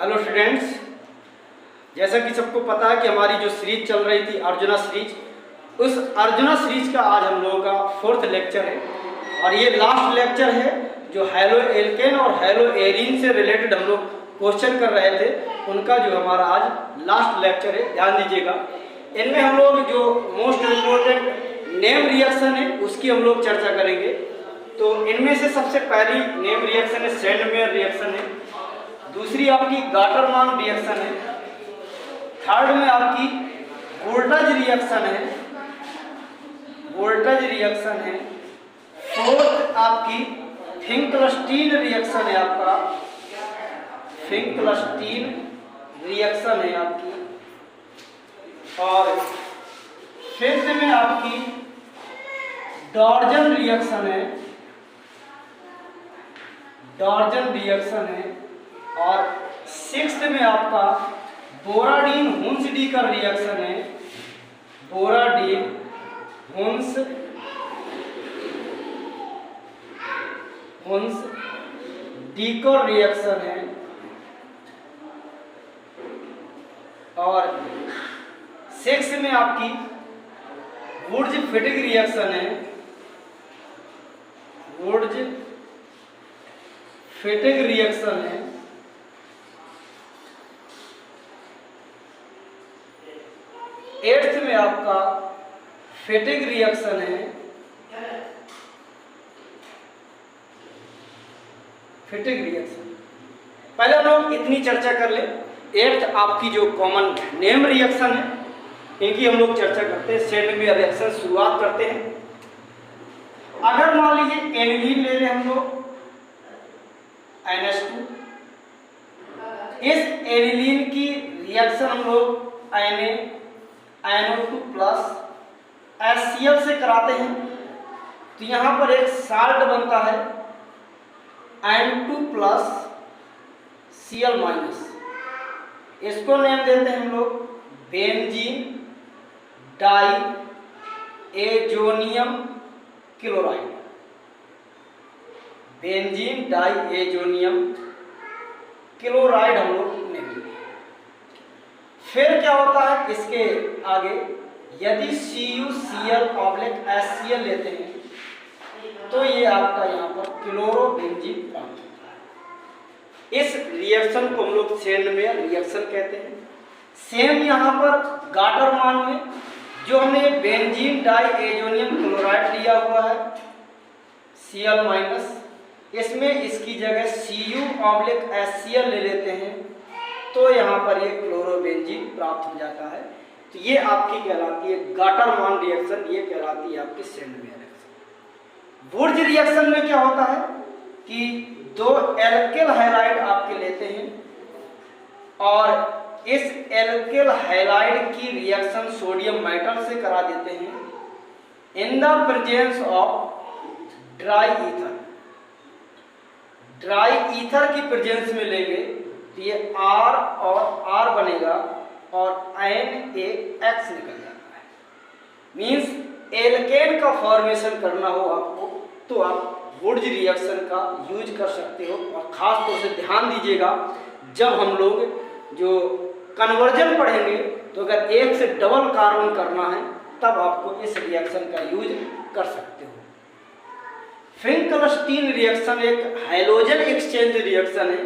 Hello students, जैसा कि सबको पता है कि हमारी जो सीरीज चल रही थी अर्जुना सीरीज, उस अर्जुना सीरीज का आज हम लोगों का 4th लेक्चर है और ये लास्ट लेक्चर है जो हैलो एल्केन और हैलो एरीन से रिलेटेड हम लोग क्वेश्चन कर रहे थे, उनका जो हमारा आज लास्ट लेक्चर है। ध्यान दीजिएगा, इनमें हम लोग जो मोस्ट इम्पोर्टेंट नेम रिएक्शन है उसकी हम लोग चर्चा करेंगे। तो इनमें से सबसे पहली नेम रिएक्शन है सेंडमेयर रिएक्शन है, दूसरी आपकी गाटरमान रिएक्शन है, थर्ड में आपकी वोल्टेज रिएक्शन है, फोर्थ आपकी फिंकलस्टीन रिएक्शन है, आपका फिंकलस्टीन रिएक्शन है आपकी, और फिफ्थ में आपकी डॉर्जन रिएक्शन है, और सिक्स्थ में आपका बोराडीन हुंसडी का रिएक्शन है, बोराडीन हुंसडी रिएक्शन है, और सिक्स्थ में आपकी वुड्स फिटिग रिएक्शन है, वुड्स फिटिग रिएक्शन है, एट्थ में आपका फिटिग रिएक्शन है, फिटिग रिएक्शन। पहले हम लोग इतनी चर्चा कर ले। एट्थ आपकी जो कॉमन नेम रिएक्शन है इनकी हम लोग चर्चा करते हैं। सेंडमेयर रिएक्शन शुरुआत करते हैं। अगर मान लीजिए एनिलीन ले लें हम लोग NH2, इस एनिलीन की रिएक्शन हम लोग NO2 प्लस HCl से कराते हैं, तो यहाँ पर एक साल्ट बनता है N2 प्लस Cl माइनस, इसको नेम देते हैं हम लोग benzene diazonium chloride, benzene diazonium chloride हम लोग नेम देते हैं। फिर क्या होता है इसके आगे, यदि CuCl/HCl लेते हैं तो ये आपका यहाँ पर क्लोरोबेंजीन प्राप्त होता है। इस रिएक्शन को हम लोग सेंडमेयर रिएक्शन कहते हैं। सेम यहाँ पर गाटरमान में जो हमने बेंजीन डाई एजोनियम क्लोराइड लिया हुआ है Cl-, इसमें इसकी जगह Cu/HCl ले लेते हैं तो यहाँ पर ये क्लोरोबेंजीन प्राप्त हो जाता है। तो ये आपकी कहलाती है गाटरमान रिएक्शन, ये कहलाती है आपकी सेंडमेयर रिएक्शन। वुड्स रिएक्शन में क्या होता है कि दो एल्केल हैलाइड आपके लेते हैं और इस एल्केल हैलाइड की रिएक्शन सोडियम मेटल से करा देते हैं in the presence of dry ether. Dry ether की प्रेजेंस में लेंगे तो ये R और R बनेगा और NaX निकल जाता है। मीन्स एल्केन का फॉर्मेशन करना हो आपको तो आप वुड्स रिएक्शन का यूज कर सकते हो। और ख़ास तौर से ध्यान दीजिएगा, जब हम लोग जो कन्वर्जन पढ़ेंगे तो अगर एक से डबल कार्बन करना है तब आपको इस रिएक्शन का यूज कर सकते हो। फिंकलस्टीन रिएक्शन एक हैलोजन एक्सचेंज रिएक्शन है।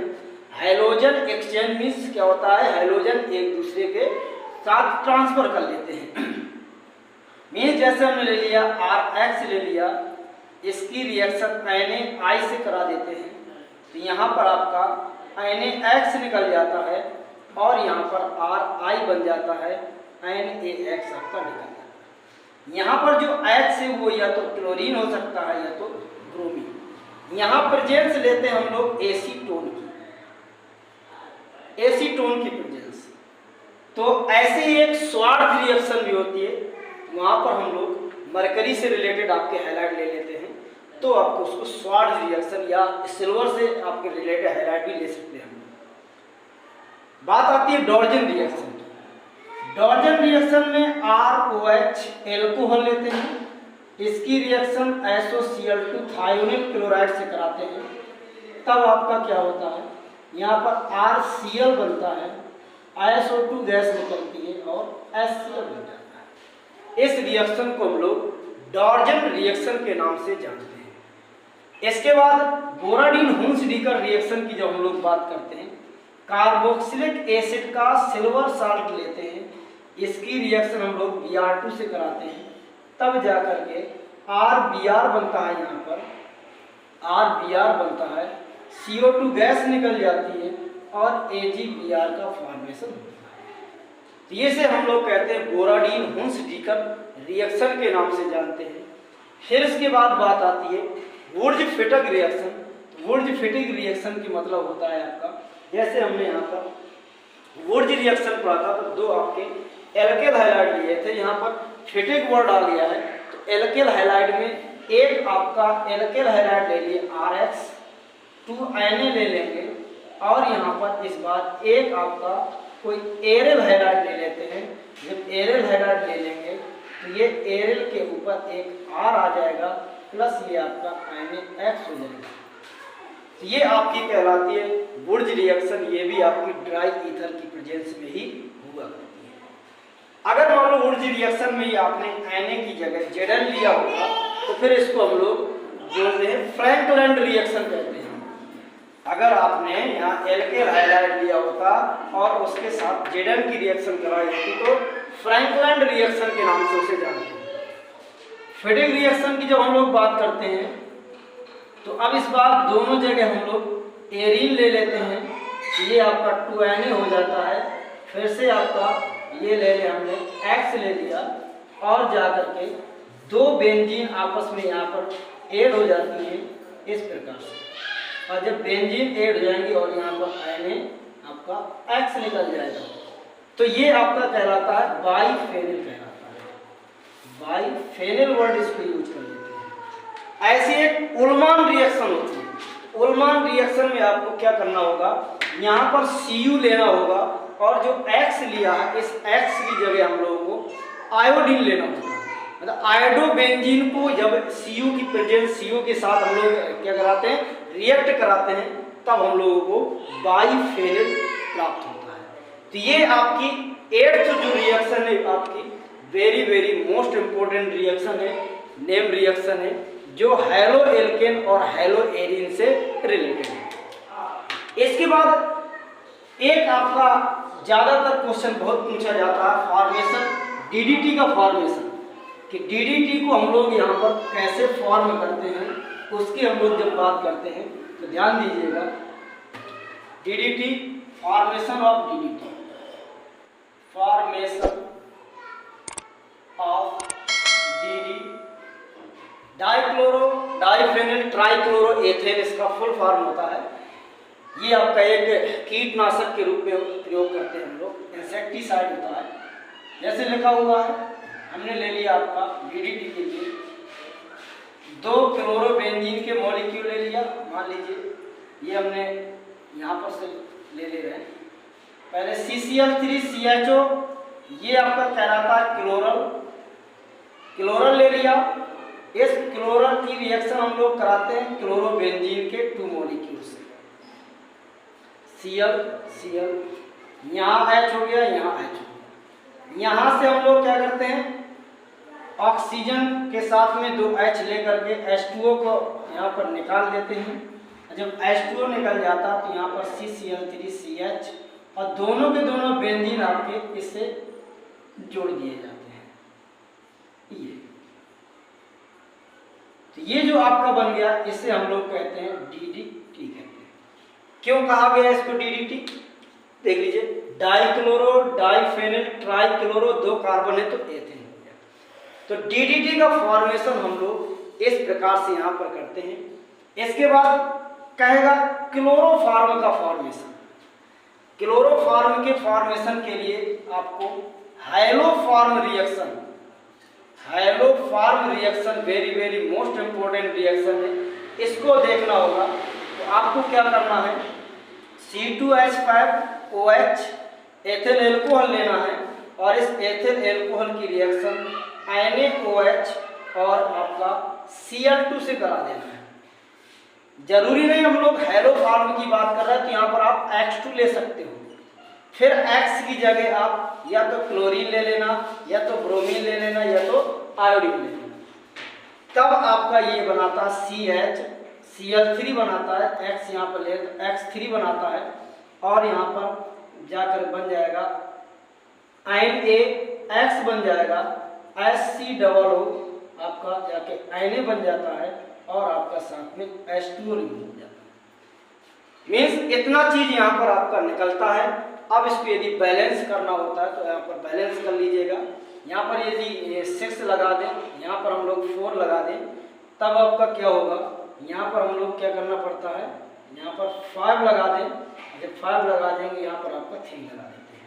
हैलोजन एक्सचेंज मीन्स क्या होता है, हैलोजन एक दूसरे के साथ ट्रांसफर कर लेते हैं। मीन्स जैसे हमने ले लिया RH ले लिया, इसकी रिएक्शन NaI से करा देते हैं तो यहाँ पर आपका NaX निकल जाता है और यहाँ पर RI बन जाता है, NaX आपका निकल जाता है। यहाँ पर जो H है वो या तो क्लोरीन हो सकता है या तो ब्रोमीन। यहाँ प्रेजेंस लेते हैं हम लोग एसीटोन की प्रेजेंस। तो ऐसे ही एक स्वार्थ रिएक्शन भी होती है, वहाँ पर हम लोग मरकरी से रिलेटेड आपके हैलाइड ले लेते हैं तो आपको उसको स्वार्थ रिएक्शन या सिल्वर से आपके रिलेटेड हैलाइड भी ले सकते हैं। बात आती है डॉर्जन रिएक्शन। डॉर्जन रिएक्शन में ROH एल्कोहल लेते हैं, इसकी रिएक्शन SOCl2 थायोनिल क्लोराइड से कराते हैं, तब आपका क्या होता है, यहाँ पर RCl बनता है, SO2 गैस निकलती है और HCl बन जाता है। इस रिएक्शन को हम लोग डॉर्जन रिएक्शन के नाम से जानते हैं। इसके बाद बोराडीन हुंस-डीकर रिएक्शन की जब हम लोग बात करते हैं, कार्बोक्सिलिक एसिड का सिल्वर साल्ट लेते हैं, इसकी रिएक्शन हम लोग Br2 से कराते हैं, तब जाकर के RBr बनता है। यहाँ पर RBr बनता है, CO2 गैस निकल जाती है और AgBr का फॉर्मेशन होता है। तो ये से हम लोग कहते हैं बोराडीन हुंस-डीकर रिएक्शन के नाम से जानते हैं। फिर इसके बाद बात आती है वुर्ज-फिटिग रिएक्शन। वुर्ज-फिटिग रिएक्शन की मतलब होता है आपका, जैसे हमने यहाँ पर वुर्ज रिएक्शन पढ़ा था तो दो आपके एल्केल हाइलाइड लिए थे, यहाँ पर फिटिग वर्ड आ गया है तो एल्केल हाइलाइड में एक आपका एल्केल हाइलाइड ले लिए RH, 2 Na ले लेंगे और यहाँ पर इस बार एक आपका कोई एरिल हाइलाइड ले लेते हैं। जब एरिल हाइलाइड ले लेंगे तो ये एरिल के ऊपर एक R आ जाएगा प्लस ये आपका NaX हो जाएगा। तो ये आपकी कहलाती है वुर्ज रिएक्शन। ये भी आपकी ड्राई ईथर की प्रेजेंस में ही हुआ करती है। अगर मान लो वुर्ज रिएक्शन में ही आपने Na की जगह Zn लिया होगा तो फिर इसको हम लोग बोलते हैं फ्रैंकलैंड रिएक्शन कहते हैं। अगर आपने यहाँ एल्केल हाइलाइड लिया होता और उसके साथ Zn की रिएक्शन कराई होती तो फ्रैंकलैंड रिएक्शन के नाम से उसे जानते हैं। फिटिग रिएक्शन की जब हम लोग बात करते हैं तो अब इस बार दोनों जगह हम लोग एरीन ले लेते हैं, ये आपका 2Na हो जाता है। फिर से आपका ये ले ले हमने X ले लिया और जाकर के दो बेंजीन आपस में यहाँ पर ऐड हो जाती है इस प्रकार से। और जब बेंजीन ऐड हो जाएंगी और यहाँ पर Na आपका X निकल जाएगा तो ये आपका कहलाता है बाइफेनिल कहलाता है। बाइफेनिल वर्ड इसको यूज कर लेते हैं। ऐसी एक उल्मान रिएक्शन होती है। उल्मान रिएक्शन में आपको क्या करना होगा, यहाँ पर Cu लेना होगा और जो X लिया है इस X की जगह हम लोगों को आयोडीन लेना होगा। मतलब आयोडोबेंजीन को जब Cu की प्रेजेंस Cu के साथ हम लोग क्या कराते हैं, रिएक्ट कराते हैं, तब हम लोगों को बाइफेनिल प्राप्त होता है। तो ये आपकी 8th जो रिएक्शन है आपकी वेरी मोस्ट इंपोर्टेंट रिएक्शन है, नेम रिएक्शन है, जो हैलो एल्केन और हैलो एरीन से रिलेटेड है। इसके बाद एक आपका ज्यादातर क्वेश्चन बहुत पूछा जाता है फॉर्मेशन DDT का फॉर्मेशन, कि DDT को हम लोग यहाँ पर कैसे फॉर्म करते हैं, उसकी हम लोग जब बात करते हैं तो ध्यान दीजिएगा। DDT formation of DDT, formation of DDT, dichloro diphenyl trichloro ethane इसका फुल फॉर्म होता है। ये आपका एक कीटनाशक के रूप में प्रयोग करते हैं हम लोग, इंसेक्टिसाइड होता है। जैसे लिखा हुआ है, हमने ले लिया आपका DDT के लिए 2 क्लोरोबेंजीन के मॉलिक्यूल ले लिया। मान लीजिए ये हमने यहाँ पर से ले रहे हैं। पहले CCl3CHO, ये आपका कहलाता है क्लोरल ले लिया। इस क्लोरल की रिएक्शन हम लोग कराते हैं क्लोरोबेंजीन के 2 मॉलिक्यूल से। Cl यहाँ H हो गया, यहाँ H हो गया। यहाँ से हम लोग क्या करते हैं, ऑक्सीजन के साथ में 2 H लेकर के H2O को यहाँ पर निकाल देते हैं। जब H2O निकल जाता तो यहाँ पर CCl3CH और दोनों के दोनों बेंजीन आपके इससे जोड़ दिए जाते हैं। तो ये जो आपका बन गया, इसे हम लोग कहते हैं DDT कहते हैं। क्यों कहा गया इसको DDT, देख लीजिए, डाइक्लोरो डाइफेनिल ट्राइक्लोरो 2 कार्बन है तो एथेन हो गया। तो DDT का फॉर्मेशन हम लोग इस प्रकार से यहाँ पर करते हैं। इसके बाद कहेगा क्लोरोफॉर्म का फॉर्मेशन। क्लोरोफॉर्म के फॉर्मेशन के लिए आपको haloform reaction, haloform reaction very most important reaction है, इसको देखना होगा। तो आपको क्या करना है, C2H5OH एथिल एल्कोहल लेना है और इस एथिल एल्कोहल की रिएक्शन NaOH और आपका Cl2 से करा देना है। जरूरी नहीं हम लोग हैलो फॉर्म की बात कर रहे हैं तो यहाँ पर आप X2 ले सकते हो, फिर X की जगह आप या तो क्लोरीन ले लेना, या तो ब्रोमीन ले लेना, या तो आयोडीन ले लेना, तब आपका ये बनाता CHCl3 बनाता है, X यहाँ पर ले X3 बनाता है, और यहाँ पर जाकर बन जाएगा NaX बन जाएगा, HCOO आपका जाके Na बन जाता है, और आपका साथ में H2O बन जाता है। मीन्स इतना चीज यहाँ पर आपका निकलता है। अब इसको यदि बैलेंस करना होता है तो यहाँ पर बैलेंस कर लीजिएगा। यहाँ पर यदि 6 लगा दें, यहाँ पर हम लोग 4 लगा दें, तब आपका क्या होगा, यहाँ पर हम लोग क्या करना पड़ता है, यहाँ पर 5 लगा दें, जब 5 लगा देंगे यहाँ पर आपका 3 लगा देते हैं।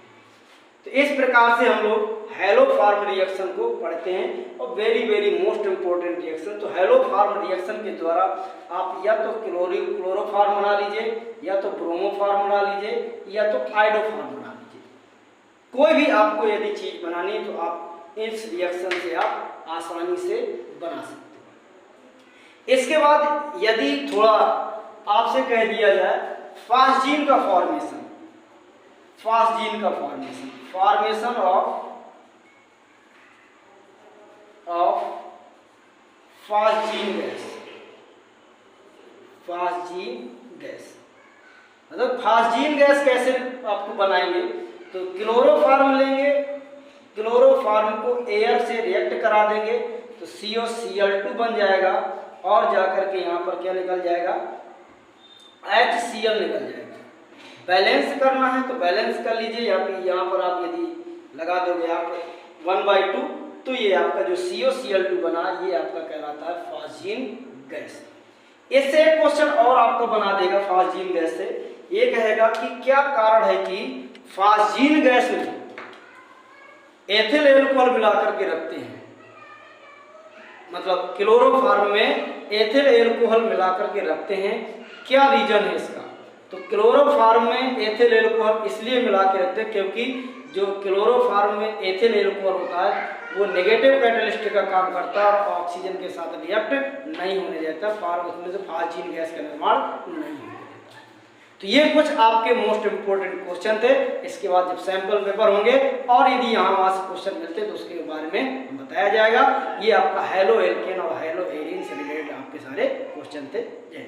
तो इस प्रकार से हम लोग हैलो फॉर्म रिएक्शन को पढ़ते हैं, और वेरी मोस्ट इंपॉर्टेंट रिएक्शन। तो हैलो फॉर्म रिएक्शन के द्वारा आप या तो क्लोरोफॉर्म बना लीजिए, या तो ब्रोमोफॉर्म बना लीजिए, या तो आयोडोफॉर्म बना लीजिए। कोई भी आपको यदि चीज बनानी है तो आप इस रिएक्शन से आप आसानी से बना सकते हो। इसके बाद यदि थोड़ा आपसे कह दिया जाए फास्जीन का formation, formation of phosgene gas, मतलब फास्जीन गैस कैसे आपको बनाएंगे, तो क्लोरोफॉर्म लेंगे, क्लोरोफॉर्म को एयर से रिएक्ट करा देंगे तो COCl2 बन जाएगा, और जाकर के यहाँ पर क्या निकल जाएगा, HCl निकल जाएगा। बैलेंस करना है तो बैलेंस कर लीजिए, यहाँ पर आप यदि लगा दोगे आप 1/2 तो ये आपका जो COCl2 बना ये आपका कहलाता है फास्जीन गैस। इससे एक क्वेश्चन और आपको बना देगा फास्जीन गैस से, ये कहेगा कि क्या कारण है कि फास्जीन गैस में एथिल एल्कोहल मिलाकर के रखते हैं, मतलब क्लोरोफॉर्म में एथिल एल्कोहल मिलाकर के रखते हैं, क्या रीजन है इसका। तो क्लोरोफॉर्म में एथिल एल्कोहल इसलिए मिला के रखते हैं क्योंकि जो क्लोरोफॉर्म में एथिल एल्कोहल होता है वो नेगेटिव कैटलिस्ट का काम करता है और ऑक्सीजन के साथ रिएक्ट नहीं होने देता, उसमें से फास्जीन गैस का निर्माण नहीं होने देता। तो ये कुछ आपके मोस्ट इंपोर्टेंट क्वेश्चन थे। इसके बाद जब सैंपल पेपर होंगे और यदि यहाँ वहाँ से क्वेश्चन मिलते तो उसके बारे में बताया जाएगा। ये आपका हैलो एल्केन और हैलो एरिन से रिलेटेड आपके सारे क्वेश्चन थे। जय